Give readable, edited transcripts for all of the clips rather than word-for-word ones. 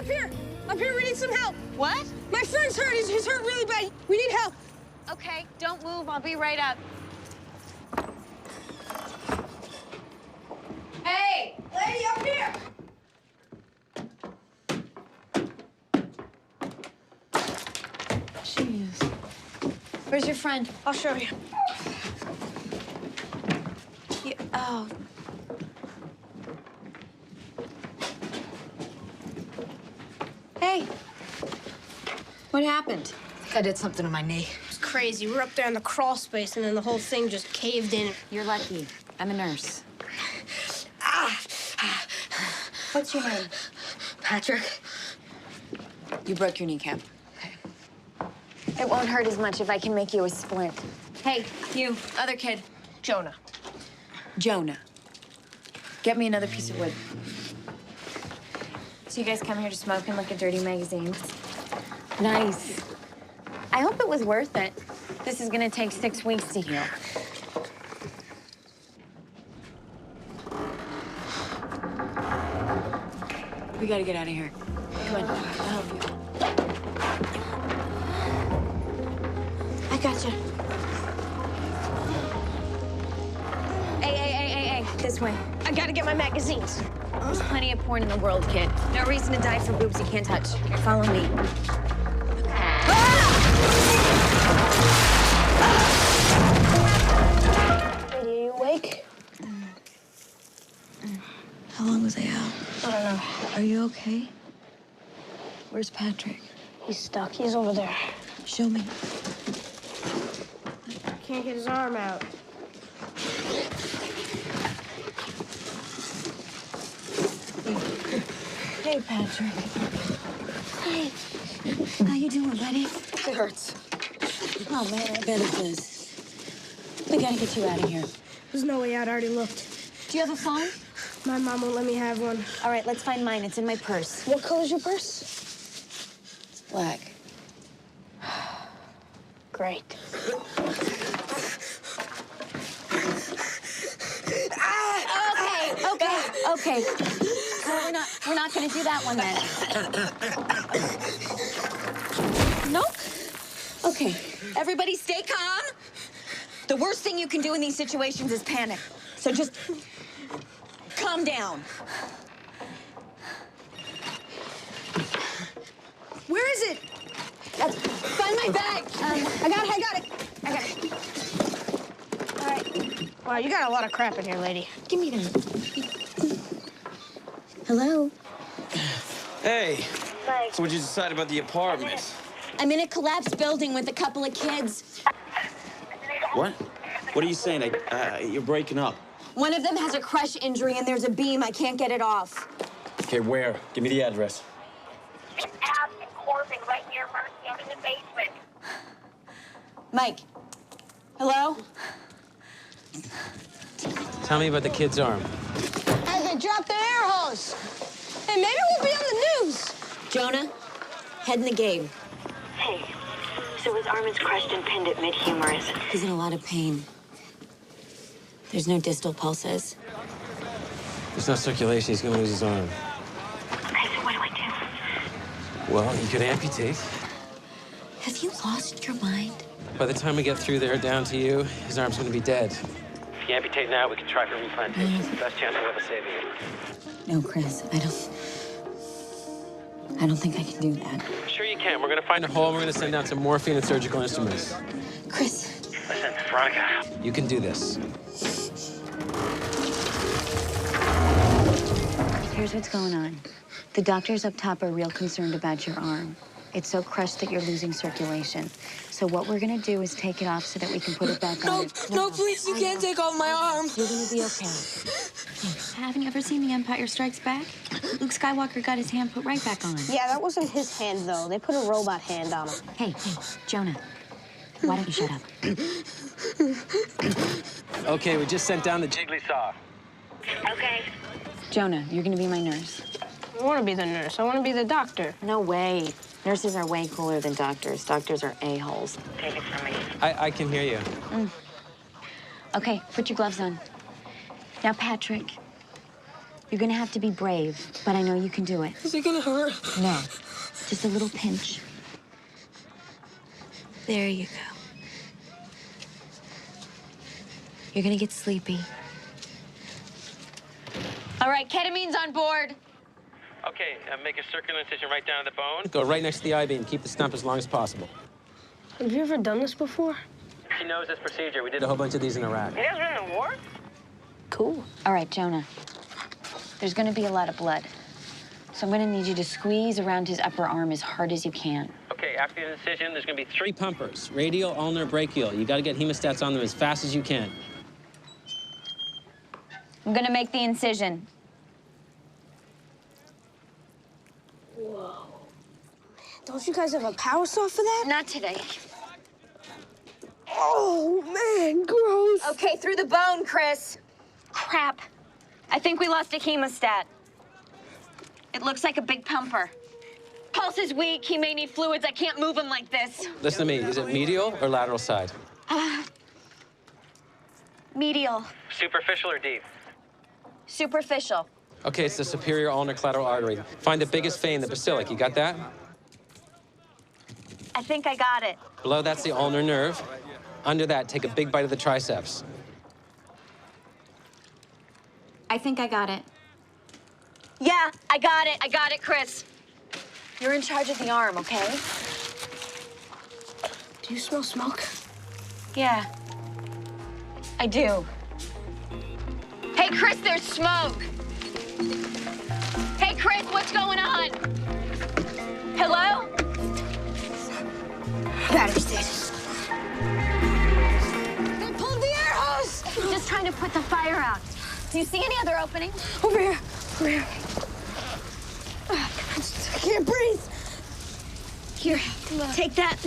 up here! Up here, we need some help! What? My friend's hurt. He's hurt really bad. We need help. Okay, don't move. I'll be right up. Hey, lady, up here! Jeez. Where's your friend? I'll show you. Oh. Hey. What happened? I did something to my knee. It's crazy. We're up there in the crawl space, and then the whole thing just caved in. You're lucky. I'm a nurse. What's your name? Patrick. You broke your kneecap. Okay. It won't hurt as much if I can make you a splint. Hey, you, other kid. Jonah. Jonah. Get me another piece of wood. So you guys come here to smoke and look at dirty magazines? Nice. I hope it was worth it. This is gonna take 6 weeks to heal. We gotta get out of here. Come on, I'll help you. I gotcha. Hey, this way. I gotta get my magazines. There's plenty of porn in the world, kid. No reason to die for boobs you can't touch. Here, follow me. Lady, are you awake? How long was I out? I don't know. Are you okay? Where's Patrick? He's stuck. He's over there. Show me. Can't get his arm out. Hey, Patrick. Hey. How you doing, buddy? It hurts. Oh, man, I bet it does. We gotta get you out of here. There's no way out. I already looked. Do you have a phone? My mom won't let me have one. All right, let's find mine. It's in my purse. What color's your purse? It's black. Great. Okay. Well, we're not gonna do that one then. Nope. Okay. Everybody stay calm. The worst thing you can do in these situations is panic. So just calm down. Where is it? Find my bag. I got it. All right. Wow, you got a lot of crap in here, lady. Give me that. Hello? Hey, so what'd you decide about the apartment? I'm in a collapsed building with a couple of kids. What? What are you saying? You're breaking up. One of them has a crush injury and there's a beam. I can't get it off. Okay, where? Give me the address. Corbin right near Mercy. I'm in the basement. Mike. Hello? Tell me about the kid's arm. Hey, they dropped the air hose. Hey, maybe we'll be on the news. Jonah, head in the game. Hey, so his arm is crushed and pinned at mid-humerus. He's in a lot of pain. There's no distal pulses. There's no circulation. He's gonna lose his arm. Okay, so what do I do? Well, you could amputate. Have you lost your mind? By the time we get through there down to you, his arm's gonna be dead. If you amputate now, we can try for replantation. It's the best chance we'll ever save you. No, Chris, I don't think I can do that. Sure you can. We're gonna find a hole and we're gonna send down some morphine and surgical instruments. Chris. Listen, Veronica. You can do this. Here's what's going on. The doctors up top are real concerned about your arm. It's so crushed that you're losing circulation. So what we're gonna do is take it off so that we can put it back on. No, please, you can't take off my arm. You're gonna be okay. Haven't you ever seen The Empire Strikes Back? Luke Skywalker got his hand put right back on. Yeah, that wasn't his hand, though. They put a robot hand on him. Hey, Jonah, why don't you shut up? Okay, we just sent down the jiggly saw. Okay. Jonah, you're gonna be my nurse. I want to be the nurse. I want to be the doctor. No way. Nurses are way cooler than doctors. Doctors are a-holes. Take it from me. I can hear you. Okay, put your gloves on. Now, Patrick, You're gonna have to be brave, but I know you can do it. Is it gonna hurt? No, just a little pinch. There you go. You're gonna get sleepy. All right, ketamine's on board. Okay, make a circular incision right down to the bone. Go right next to the IV and keep the stump as long as possible. Have you ever done this before? She knows this procedure. We did a whole bunch of these in Iraq. You guys been in the war? Cool. All right, Jonah. There's gonna be a lot of blood. So I'm gonna need you to squeeze around his upper arm as hard as you can. Okay, after the incision, there's gonna be 3 pumpers, radial, ulnar, brachial. You gotta get hemostats on them as fast as you can. I'm gonna make the incision. Whoa. Don't you guys have a power saw for that? Not today. Oh, man, gross. Okay, through the bone, Chris. Crap. I think we lost a hemostat. It looks like a big pumper. Pulse is weak. He may need fluids. I can't move him like this. Listen to me. Is it medial or lateral side? Medial. Superficial or deep? Superficial. Okay, it's the superior ulnar collateral artery. Find the biggest vein, the basilic. You got that? I think I got it. Below that's the ulnar nerve. Under that, take a big bite of the triceps. I think I got it. Yeah, I got it. I got it, Chris. You're in charge of the arm, okay? Do you smell smoke? Yeah. I do. Hey, Chris, there's smoke. Hey, Chris, what's going on? Hello? Battery's dead. They pulled the air hose! Just trying to put the fire out. Do you see any other openings? Over here. Over here. I can't breathe. Here, take that.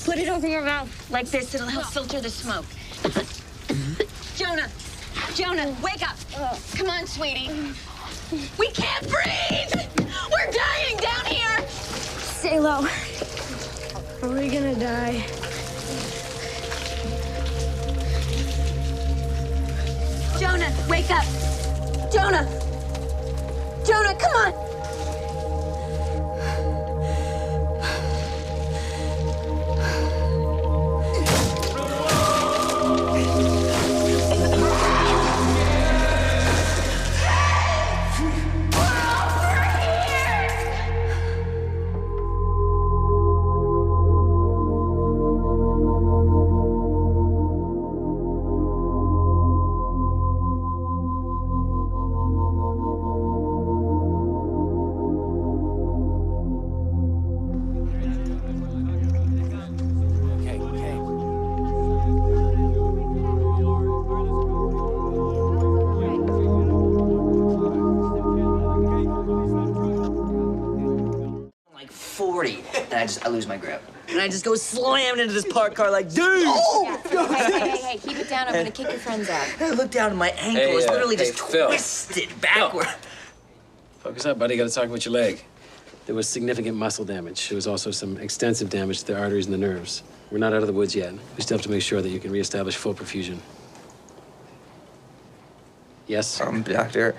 Put it over your mouth like this. It'll help filter the smoke. Jonah, Jonah, wake up. Come on, sweetie. We can't breathe. We're dying down here. Stay low. Are we gonna die? Jonah, wake up. Jonah. Jonah, come on. I lose my grip. And I just go slamming into this parked car like, dude! Oh! Hey, keep it down. I'm gonna kick your friends out. I look down at my ankle. It's literally just twisted backward. Focus up, buddy. Gotta talk about your leg. There was significant muscle damage. There was also some extensive damage to the arteries and the nerves. We're not out of the woods yet. We still have to make sure that you can reestablish full perfusion. Yes? Doctor,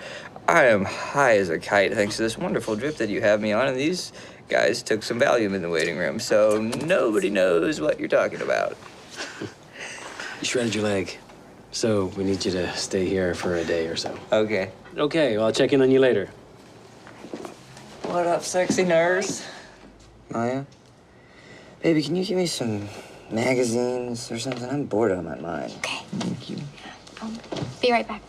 I am high as a kite thanks to this wonderful drip that you have me on, and these guys took some Valium in the waiting room, so nobody knows what you're talking about. You shredded your leg, so we need you to stay here for a day or so. Okay. Okay, well, I'll check in on you later. What up, sexy nurse? Maya? Baby, can you give me some magazines or something? I'm bored out of my mind. Okay. Thank you. I'll be right back.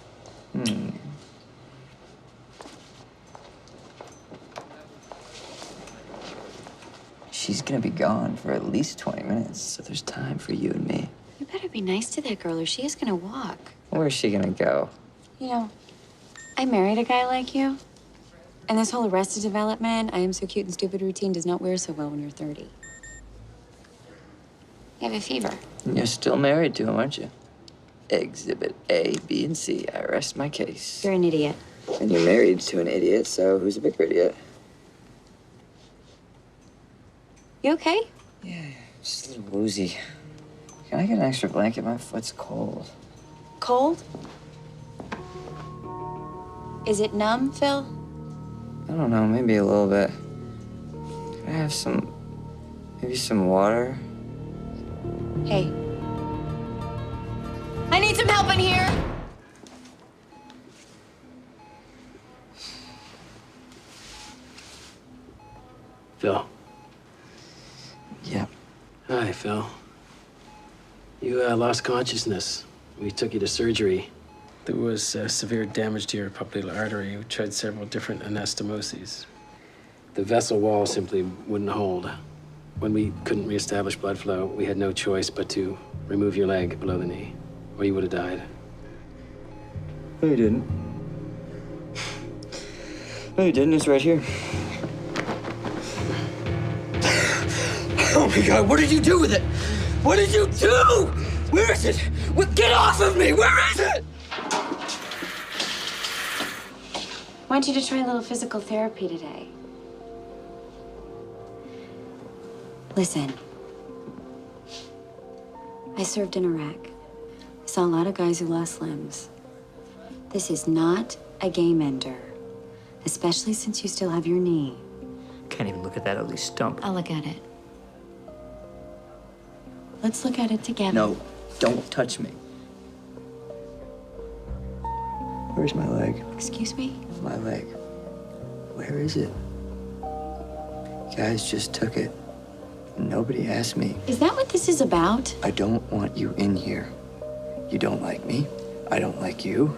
She's gonna be gone for at least 20 minutes, so there's time for you and me. You better be nice to that girl or she is gonna walk. Where's she gonna go? You know, I married a guy like you. And this whole Arrested Development, I am so cute and stupid routine does not wear so well when you're 30. You have a fever. You're still married to him, aren't you? Exhibit A, B, and C. I rest my case. You're an idiot. And you're married to an idiot, so who's a bigger idiot? You okay? Yeah, just a little woozy. Can I get an extra blanket? My foot's cold. Cold? Is it numb, Phil? I don't know, maybe a little bit. Can I have some, maybe some water? Hey. I need some help in here. Phil. Yeah. Hi, Phil. You lost consciousness. We took you to surgery. There was severe damage to your popliteal artery. We tried several different anastomoses. The vessel wall simply wouldn't hold. When we couldn't reestablish blood flow, we had no choice but to remove your leg below the knee, or you would have died. No, you didn't. No, you didn't. It's right here. Oh my God, what did you do with it? What did you do? Where is it? Get off of me! Where is it? I want you to try a little physical therapy today. Listen. I served in Iraq. I saw a lot of guys who lost limbs. This is not a game ender, especially since you still have your knee. Can't even look at that ugly stump. I'll look at it. Let's look at it together. No, don't touch me. Where's my leg? Excuse me? My leg. Where is it? You guys just took it. Nobody asked me. Is that what this is about? I don't want you in here. You don't like me. I don't like you.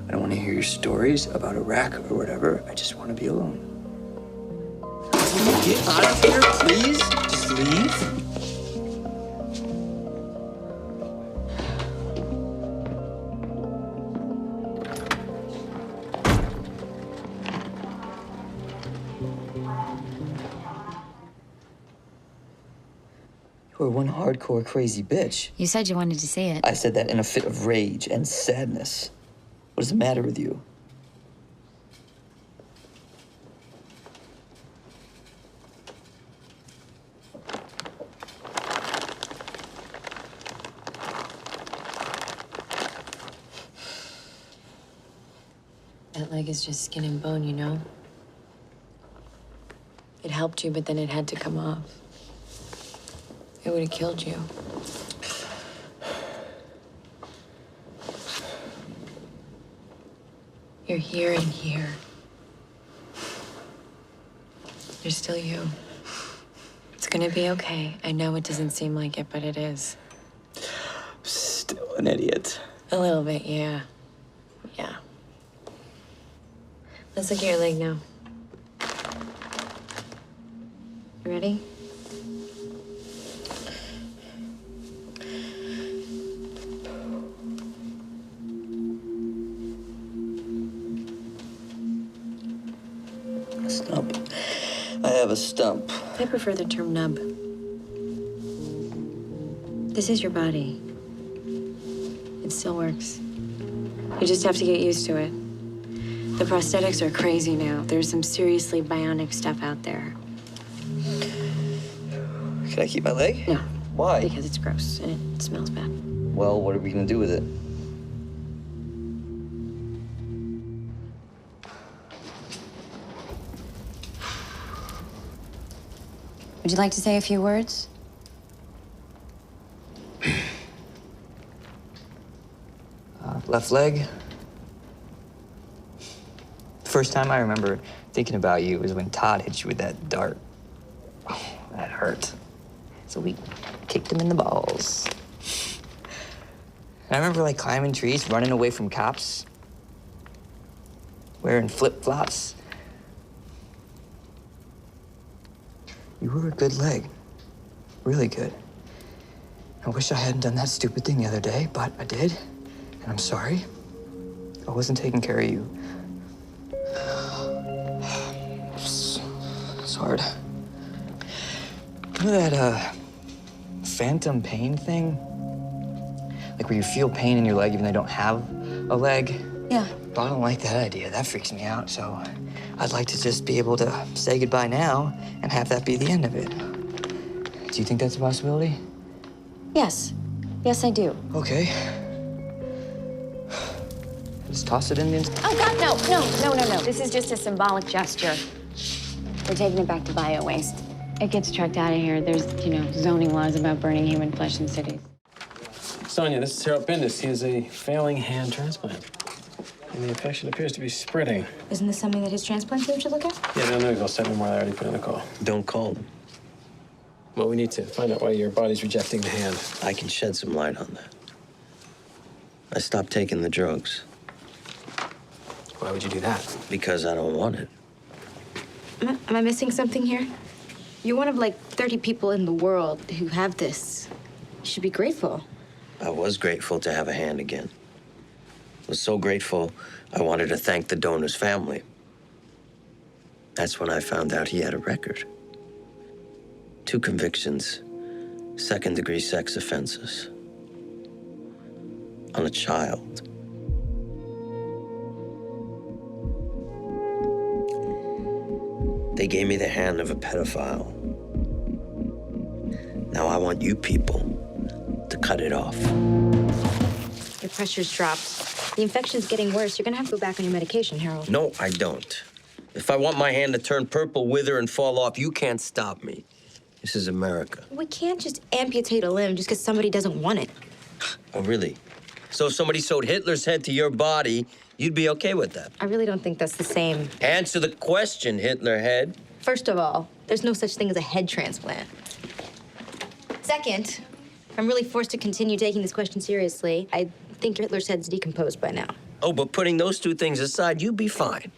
I don't want to hear your stories about Iraq or whatever. I just want to be alone. Can you get out of here, please? Just leave. You're one hardcore crazy bitch. You said you wanted to see it. I said that in a fit of rage and sadness. What is the matter with you? That leg is just skin and bone, you know? It helped you, but then it had to come off. It would have killed you. You're here and here. You're still you. It's gonna be okay. I know it doesn't seem like it, but it is. Still an idiot. A little bit, yeah. Yeah. Let's look at your leg now. You ready? Stump. I have a stump. I prefer the term nub. This is your body. It still works. You just have to get used to it. The prosthetics are crazy now. There's some seriously bionic stuff out there. Can I keep my leg? No. Why? Because it's gross and it smells bad. Well, what are we gonna do with it? Would you like to say a few words? Left leg. First time I remember thinking about you was when Todd hit you with that dart. Oh, that hurt. So we kicked him in the balls. And I remember like climbing trees, running away from cops, wearing flip-flops. You were a good leg. Really good. I wish I hadn't done that stupid thing the other day, but I did. And I'm sorry. I wasn't taking care of you. It's hard. You know that, phantom pain thing? Like where you feel pain in your leg even though you don't have a leg? Yeah. But I don't like that idea. That freaks me out, so I'd like to just be able to say goodbye now and have that be the end of it. Do you think that's a possibility? Yes. Yes, I do. Okay. Just toss it in the... Oh, God, no. This is just a symbolic gesture. We're taking it back to bio-waste. It gets trucked out of here. There's, zoning laws about burning human flesh in cities. Sonia, this is Harold Bendis. He has a failing hand transplant. And the infection appears to be spreading. Isn't this something that his transplant team should look at? Yeah, no, go 7 more. I already put in a call. Don't call them. Well, we need to find out why your body's rejecting the hand. I can shed some light on that. I stopped taking the drugs. Why would you do that? Because I don't want it. Am I missing something here? You're one of, 30 people in the world who have this. You should be grateful. I was grateful to have a hand again. I was so grateful, I wanted to thank the donor's family. That's when I found out he had a record. 2 convictions, second-degree sex offenses. On a child. They gave me the hand of a pedophile. Now I want you people to cut it off. Your pressure's dropped. The infection's getting worse. You're gonna have to go back on your medication, Harold. No, I don't. If I want my hand to turn purple, wither, and fall off, you can't stop me. This is America. We can't just amputate a limb just because somebody doesn't want it. Oh, really? So if somebody sewed Hitler's head to your body, you'd be okay with that? I really don't think that's the same. Answer the question, Hitler head. First of all, there's no such thing as a head transplant. Second, if I'm really forced to continue taking this question seriously, I think Hitler's head's decomposed by now. Oh, but putting those 2 things aside, you'd be fine.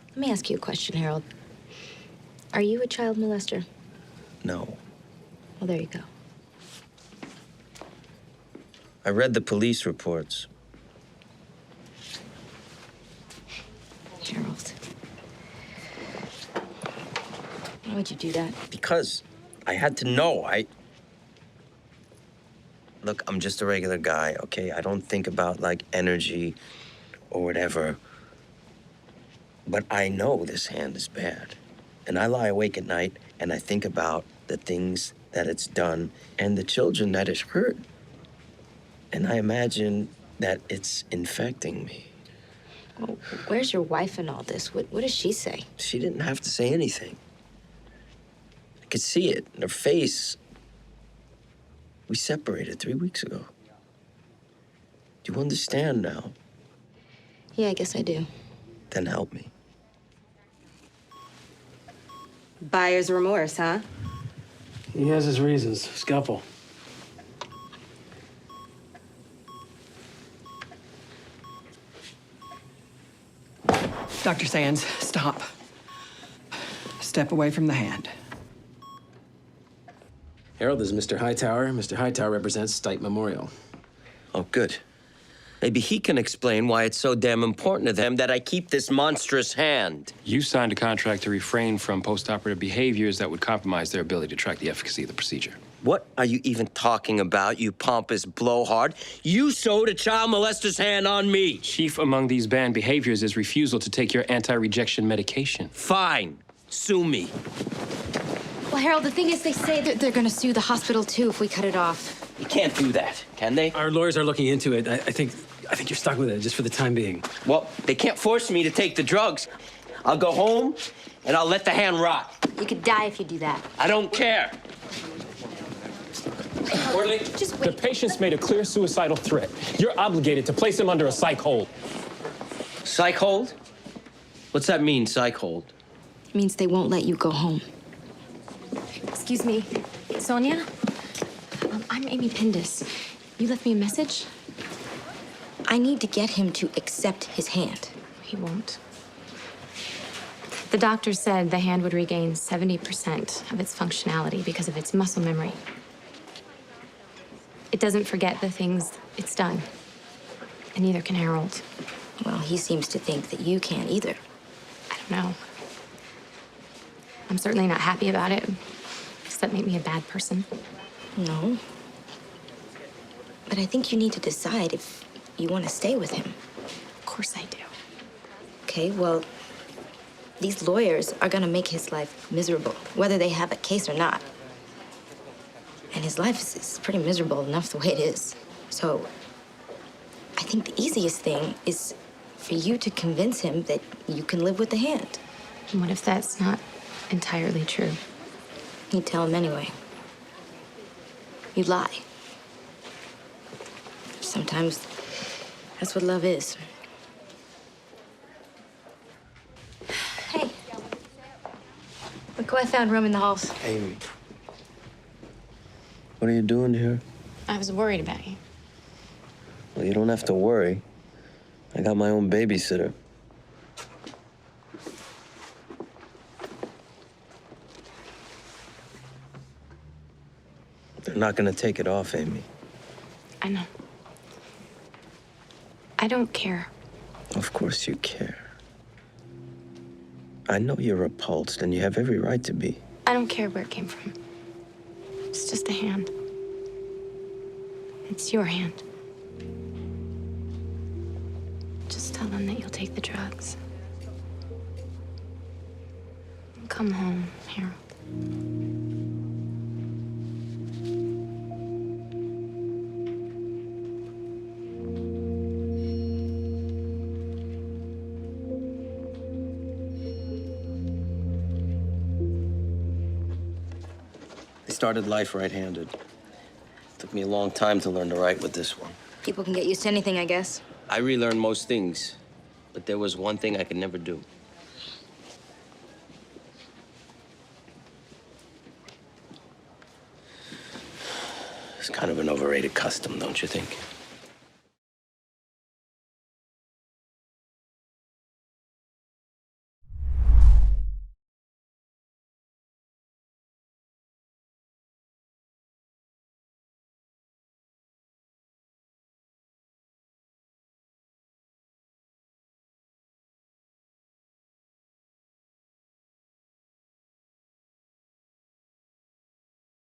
Let me ask you a question, Harold. Are you a child molester? No. Well, there you go. I read the police reports. Harold. Why would you do that? Because I had to know. Look, I'm just a regular guy, okay? I don't think about, energy or whatever. But I know this hand is bad. And I lie awake at night, and I think about the things that it's done and the children that it's hurt. And I imagine that it's infecting me. Well, where's your wife in all this? What does she say? She didn't have to say anything. I could see it in her face. We separated 3 weeks ago. Do you understand now? Yeah, I guess I do. Then help me. Buyer's remorse, huh? He has his reasons. Scalpel. Dr. Sands, stop. Step away from the hand. Harold, this is Mr. Hightower. Mr. Hightower represents Stipe Memorial. Oh, good. Maybe he can explain why it's so damn important to them that I keep this monstrous hand. You signed a contract to refrain from post-operative behaviors that would compromise their ability to track the efficacy of the procedure. What are you even talking about, you pompous blowhard? You sewed a child molester's hand on me. Chief among these banned behaviors is refusal to take your anti-rejection medication. Fine. Sue me. Well, Harold, the thing is, they say that they're gonna sue the hospital, too, if we cut it off. You can't do that, can they? Our lawyers are looking into it. I think you're stuck with it, just for the time being. Well, they can't force me to take the drugs. I'll go home, and I'll let the hand rot. You could die if you do that. I don't care. Orderly, Just wait. the patient's made a clear suicidal threat. You're obligated to place him under a psych hold. Psych hold? What's that mean, psych hold? It means they won't let you go home. Excuse me, Sonia? I'm Amy Pindis. You left me a message? I need to get him to accept his hand. He won't. The doctor said the hand would regain 70% of its functionality because of its muscle memory. It doesn't forget the things it's done, and neither can Harold. Well, he seems to think that you can't either. I don't know. I'm certainly not happy about it. Does that make me a bad person? No. But I think you need to decide if you want to stay with him. Of course I do. Okay, well, these lawyers are gonna make his life miserable, whether they have a case or not. And his life is pretty miserable enough the way it is. So I think the easiest thing is for you to convince him that you can live with the hand. And what if that's not entirely true? You tell him anyway. You lie. Sometimes that's what love is. Hey. Look who I found roaming the halls. Amy. What are you doing here? I was worried about you. Well, you don't have to worry. I got my own babysitter. They're not gonna take it off, Amy. I know. I don't care. Of course you care. I know you're repulsed, and you have every right to be. I don't care where it came from. It's just a hand. It's your hand. Just tell them that you'll take the drugs. Come home, Harold. I started life right-handed. Took me a long time to learn to write with this one. People can get used to anything, I guess. I relearned most things, but there was one thing I could never do. It's kind of an overrated custom, don't you think?